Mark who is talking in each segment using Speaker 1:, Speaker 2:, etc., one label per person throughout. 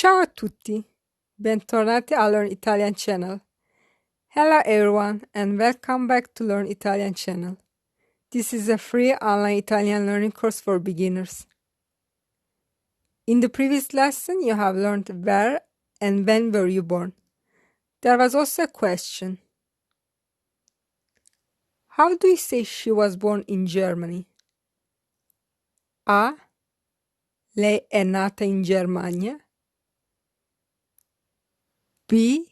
Speaker 1: Ciao a tutti, bentornati a Learn Italian channel. Hello everyone and welcome back to Learn Italian channel. This is a free online Italian learning course for beginners. In the previous lesson you have learned where and when were you born. There was also a question. How do you say she was born in Germany? A. Lei è nata in Germania. B.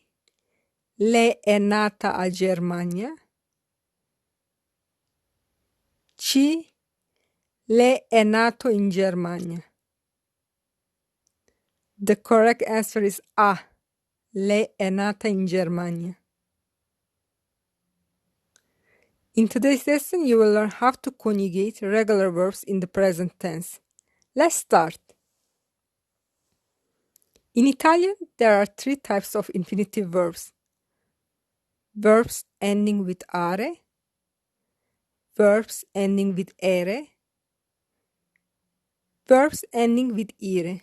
Speaker 1: Lei è nata a Germania. C. Lei è nato in Germania. The correct answer is A. Lei è nata in Germania. In today's lesson, you will learn how to conjugate regular verbs in the present tense. Let's start. In Italian, there are three types of infinitive verbs. Verbs ending with are, verbs ending with ere, verbs ending with ire.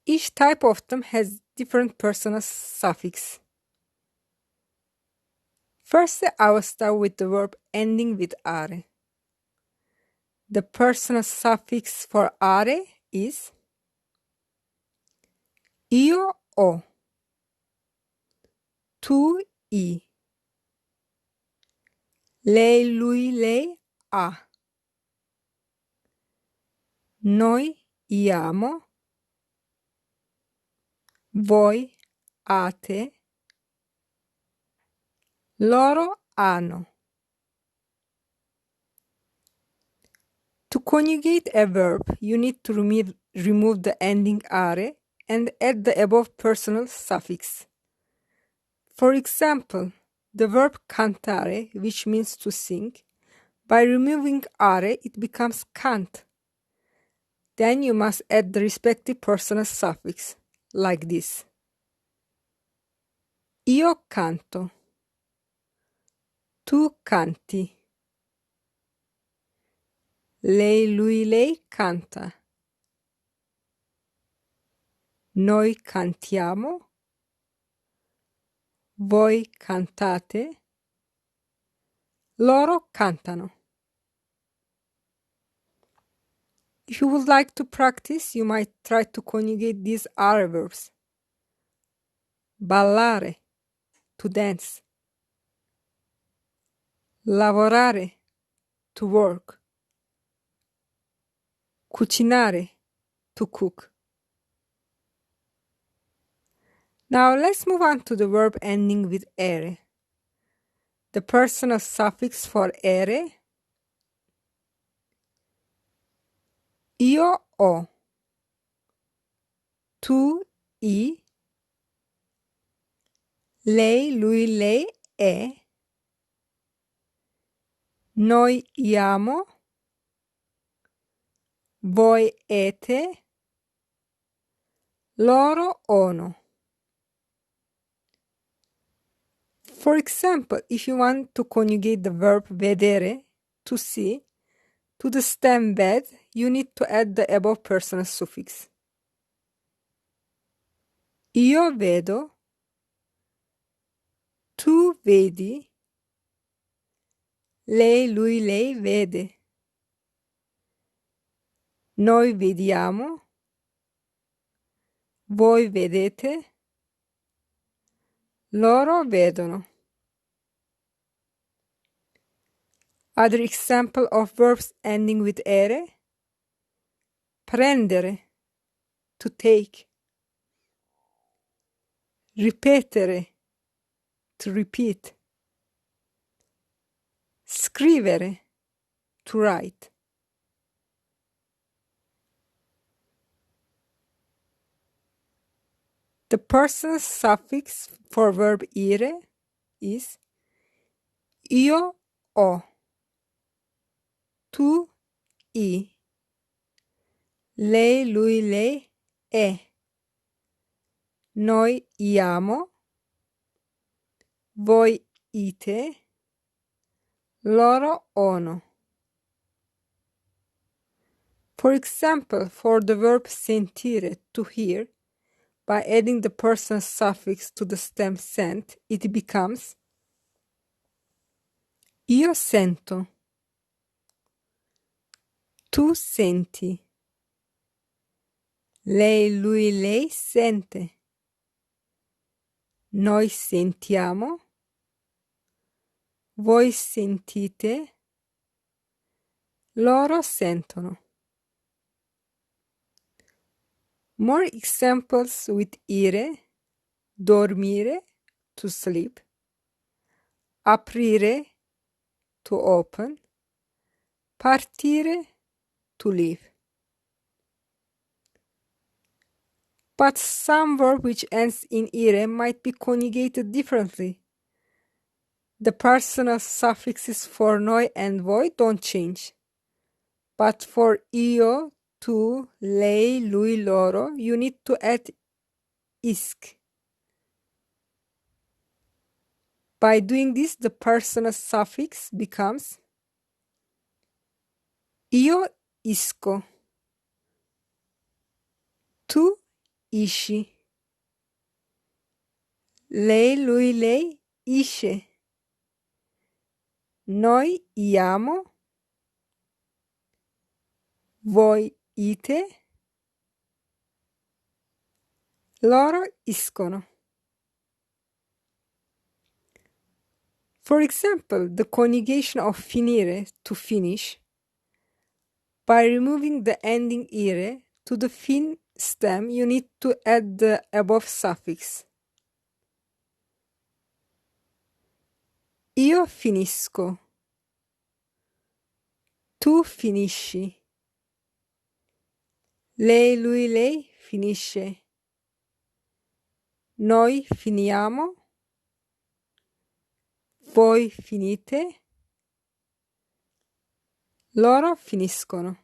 Speaker 1: Each type of them has different personal suffix. First, I will start with the verb ending with are. The personal suffix for are is io ho, tu i, lei lui lei ha, noi iamo, voi ate, loro hanno. To conjugate a verb, you need to remove the ending are and add the above personal suffix. For example, the verb cantare, which means to sing, by removing are, it becomes cant. Then you must add the respective personal suffix, like this. Io canto. Tu canti. Lei, lui, lei canta. Noi cantiamo. Voi cantate. Loro cantano. If you would like to practice, you might try to conjugate these are verbs. Ballare, to dance. Lavorare, to work. Cucinare, to cook. Now let's move on to the verb ending with ere. The personal suffix for ere, io ho, tu i, lei lui lei è, noi iamo, voi ete, loro ono. For example, if you want to conjugate the verb vedere, to see, to the stem ved, you need to add the above personal suffix. Io vedo, tu vedi, lei lui lei vede, noi vediamo, voi vedete, loro vedono. Other example of verbs ending with ere: prendere, to take, ripetere, to repeat, scrivere, to write. The personal suffix for verb ire is io ho, tu i, lei lui lei è, noi iamo, voi ite, loro ono. For example, for the verb sentire, to hear, by adding the personal suffix to the stem sent, it becomes io sento, tu senti, lei, lui, lei sente, noi sentiamo, voi sentite, loro sentono. More examples with ire: dormire, to sleep, aprire, to open, partire, to leave. But some verb which ends in ire might be conjugated differently. The personal suffixes for noi and voi don't change. But for io, tu, lei, lui, loro, you need to add isc. By doing this, the personal suffix becomes io isco, tu isci, lei, lui, lei isce, noi iamo, voi ite, loro iscono. For example, the conjugation of finire, to finish, by removing the ending ire to the fin stem, you need to add the above suffix. Io finisco, tu finisci, lei, lui, lei finisce, noi finiamo, voi finite, loro finiscono.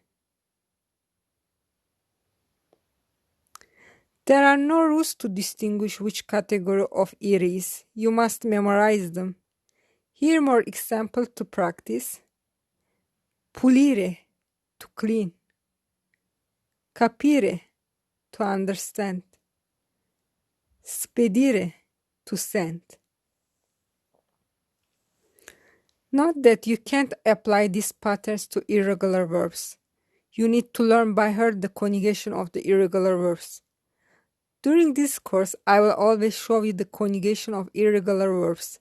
Speaker 1: There are no rules to distinguish which category of ire is. You must memorize them. Here more example to practice. Pulire, to clean. Capire, to understand. Spedire, to send. Note that you can't apply these patterns to irregular verbs. You need to learn by heart the conjugation of the irregular verbs. During this course, I will always show you the conjugation of irregular verbs.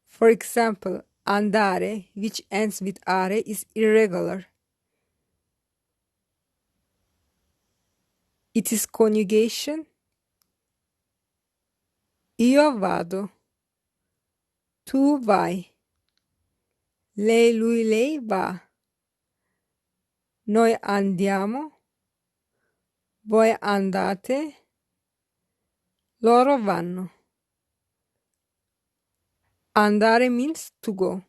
Speaker 1: For example, andare, which ends with are, is irregular. It is conjugation io vado, tu vai, lei, lui, lei va, noi andiamo, voi andate, loro vanno. Andare means to go.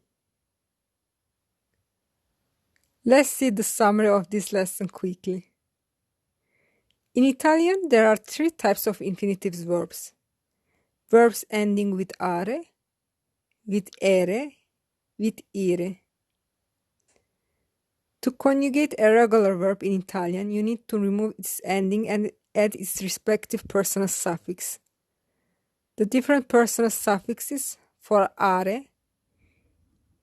Speaker 1: Let's see the summary of this lesson quickly. In Italian, there are three types of infinitive verbs. Verbs ending with are, with ere, with ire. To conjugate a regular verb in Italian, you need to remove its ending and add its respective personal suffix. The different personal suffixes for are: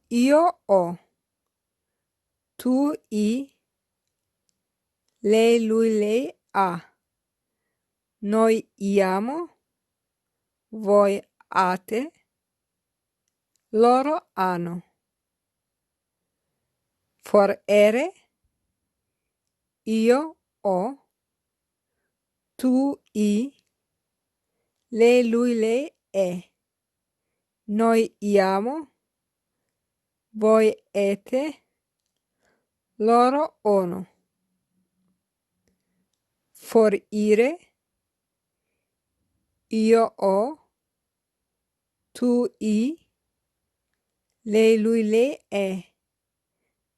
Speaker 1: io ho, tu I, lei, lui, lei ha, noi iamo, voi ate, loro hanno. For ere, io ho, tu I, lei, lui, lei è, noi iamo, voi ete, loro ono. For ire, io ho, tu I, lei, lui, lei è,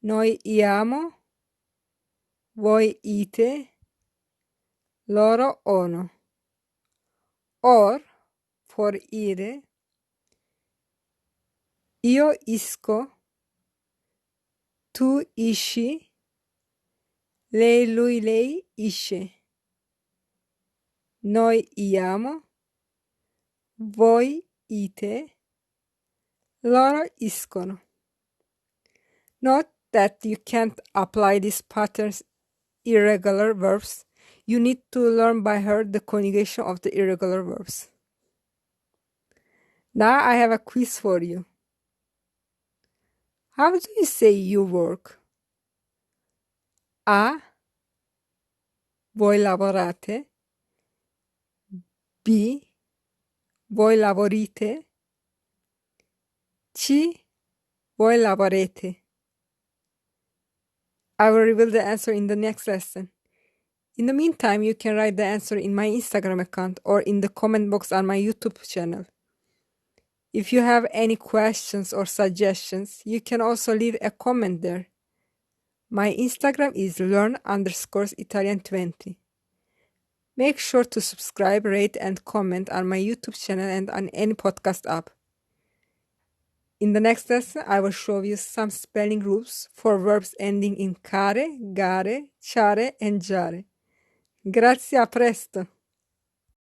Speaker 1: noi iamo, voi ite, loro ono. Or, for ire, io isco, tu isci, Lei, lui, lei esce. Noi iamo. Voi ite. Loro escono. Note that you can't apply these patterns irregular verbs. You need to learn by heart the conjugation of the irregular verbs. Now I have a quiz for you. How do you say you work? A. Voi lavorate. B. Voi lavorite. C. Voi lavorete. I will reveal the answer in the next lesson. In the meantime, you can write the answer in my Instagram account or in the comment box on my YouTube channel. If you have any questions or suggestions, you can also leave a comment there. My Instagram is learn_Italian20. Make sure to subscribe, rate, and comment on my YouTube channel and on any podcast app. In the next lesson, I will show you some spelling rules for verbs ending in care, gare, ciare, and giare. Grazie, a presto!